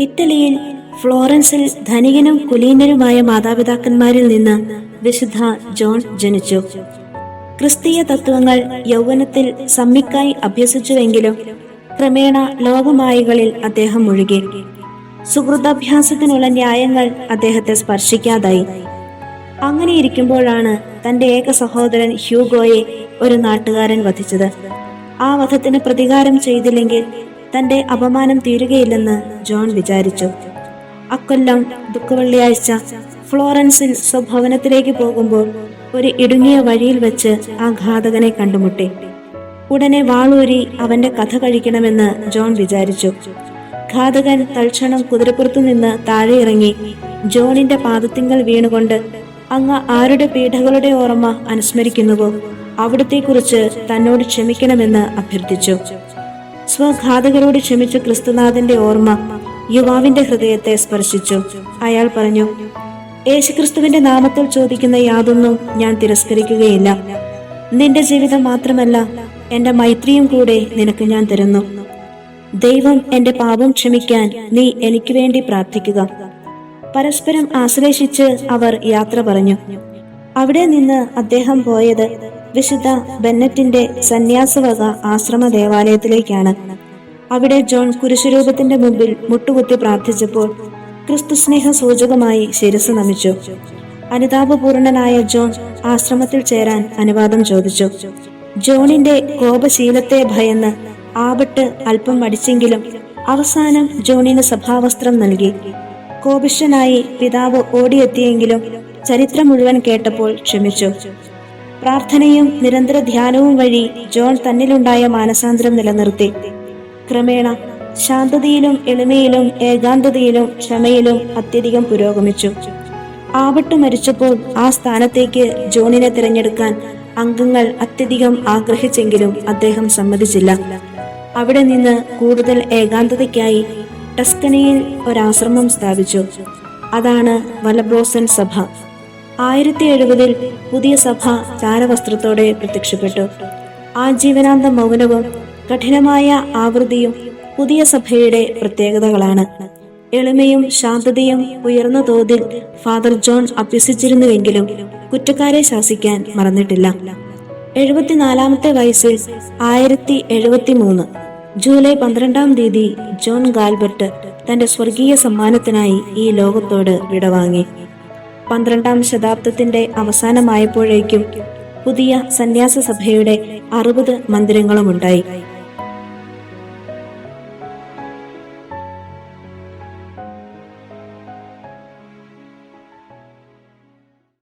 ഇറ്റലിയിൽ ഫ്ലോറൻസിൽ ധനികനും കുലീനരുമായ മാതാപിതാക്കന്മാരിൽ നിന്ന് വിശുദ്ധ ജോൺ ജനിച്ചു. ക്രിസ്തീയ തത്വങ്ങൾ യൗവനത്തിൽ സമ്മിക്കായി അഭ്യസിച്ചുവെങ്കിലും ക്രമേണ ലോകമായകളിൽ അദ്ദേഹം മുഴുകി. സുഹൃദാഭ്യാസത്തിനുള്ള ന്യായങ്ങൾ അദ്ദേഹത്തെ സ്പർശിക്കാതായി. അങ്ങനെയിരിക്കുമ്പോഴാണ് തന്റെ ഏക സഹോദരൻ ഹ്യൂഗോയെ ഒരു നാട്ടുകാരൻ വധിച്ചത്. ആ വധത്തിന് പ്രതികാരം ചെയ്തില്ലെങ്കിൽ തന്റെ അപമാനം തീരുകയില്ലെന്ന് ജോൺ വിചാരിച്ചു. അക്കൊല്ലം ദുഃഖവെള്ളിയാഴ്ച ഫ്ലോറൻസിൽ സ്വഭവനത്തിലേക്ക് പോകുമ്പോൾ ഒരു ഇടുങ്ങിയ വഴിയിൽ വെച്ച് ആ ഘാതകനെ കണ്ടുമുട്ടി. ഉടനെ വാളൂരി അവന്റെ കഥ കഴിക്കണമെന്ന് ജോൺ വിചാരിച്ചു. ഘാതകൻ തൽക്ഷണം കുതിരപ്പുറത്തു നിന്ന് താഴെ ഇറങ്ങി ജോണിന്റെ പാദത്തിങ്കൽ വീണുകൊണ്ട്, അങ്ങ് ആരുടെ പീഡകളുടെ ഓർമ്മ അനുസ്മരിക്കുന്നുവോ അവിടത്തെക്കുറിച്ച് തന്നോട് ക്ഷമിക്കണമെന്ന് അഭ്യർത്ഥിച്ചു. സ്വഘാതകരോട് ക്ഷമിച്ച ക്രിസ്തുനാഥന്റെ ഓർമ്മ യുവാവിന്റെ ഹൃദയത്തെ സ്പർശിച്ചു. അയാൾ പറഞ്ഞു, യേശുക്രിസ്തുവിന്റെ നാമത്തിൽ ചോദിക്കുന്ന യാതൊന്നും ഞാൻ തിരസ്കരിക്കുകയില്ല. നിന്റെ ജീവിതം മാത്രമല്ല, എന്റെ മൈത്രിയും കൂടെ നിനക്ക് ഞാൻ തരുന്നു. ദൈവം എന്റെ പാപം ക്ഷമിക്കാൻ നീ എനിക്ക് വേണ്ടി പ്രാർത്ഥിക്കുക. പരസ്പരം ആശ്ലേഷിച്ച് അവർ യാത്ര പറഞ്ഞു. അവിടെ നിന്ന് അദ്ദേഹം പോയത് വിശുദ്ധ ബെന്നറ്റിന്റെ സന്യാസവക ആശ്രമ ദേവാലയത്തിലേക്കാണ്. അവിടെ ജോൺ കുരിശുരൂപത്തിന്റെ മുമ്പിൽ മുട്ടുകുത്തി പ്രാർത്ഥിച്ചപ്പോൾ ക്രിസ്തു സ്നേഹ സൂചകമായി ശിരസ് നമിച്ചു. അനുതാപപൂർണനായ ജോൺ ആശ്രമത്തിൽ ചേരാൻ അനുവാദം ചോദിച്ചു. ജോണിന്റെ കോപശീലത്തെ ഭയന്ന് ആബട്ട് അല്പം മടിച്ചെങ്കിലും അവസാനം ജോണിന് സഭാവസ്ത്രം നൽകി. കോപിഷ്ഠനായി പിതാവ് ഓടിയെത്തിയെങ്കിലും ചരിത്രം മുഴുവൻ കേട്ടപ്പോൾ ക്ഷമിച്ചു. പ്രാർത്ഥനയും നിരന്തര ധ്യാനവും വഴി ജോൺ തന്നിലുണ്ടായ മാനസാന്തരം നിലനിർത്തി. ക്രമേണ ശാന്തതയിലും എളിമയിലും ഏകാന്തതയിലും ക്ഷമയിലും അത്യധികം പുരോഗമിച്ചു. ആബട്ട് മരിച്ചപ്പോൾ ആ സ്ഥാനത്തേക്ക് ജോണിനെ തിരഞ്ഞെടുക്കാൻ അംഗങ്ങൾ അത്യധികം ആഗ്രഹിച്ചെങ്കിലും അദ്ദേഹം സമ്മതിച്ചില്ല. അവിടെ നിന്ന് കൂടുതൽ ഏകാന്തതയ്ക്കായി ടസ്കനിയിൽ ഒരാശ്രമം സ്ഥാപിച്ചു. അതാണ് വലബ്രോസൻ സഭ. 1070 പുതിയ സഭ ചാരവസ്ത്രത്തോടെ പ്രത്യക്ഷപ്പെട്ടു. ആജീവനാന്ത മൗനവും കഠിനമായ ആവൃത്തിയും പുതിയ സഭയുടെ പ്രത്യേകതകളാണ്. എളിമയും ശാന്തതയും ഉയർന്ന തോതിൽ ഫാദർ ജോൺ അഭ്യസിച്ചിരുന്നുവെങ്കിലും കുറ്റക്കാരെ ശാസിക്കാൻ മറന്നിട്ടില്ല. 74-ാമത്തെ വയസ്സിൽ 1073 ജൂലൈ 12-ാം തീയതി ജോൺ ഗാൽബർട്ട് തന്റെ സ്വർഗീയ സമ്മാനത്തിനായി ഈ ലോകത്തോട് വിടവാങ്ങി. 12-ാം ശതാബ്ദത്തിന്റെ അവസാനമായപ്പോഴേക്കും പുതിയ സന്യാസ സഭയുടെ 60 മന്ദിരങ്ങളുമുണ്ടായി.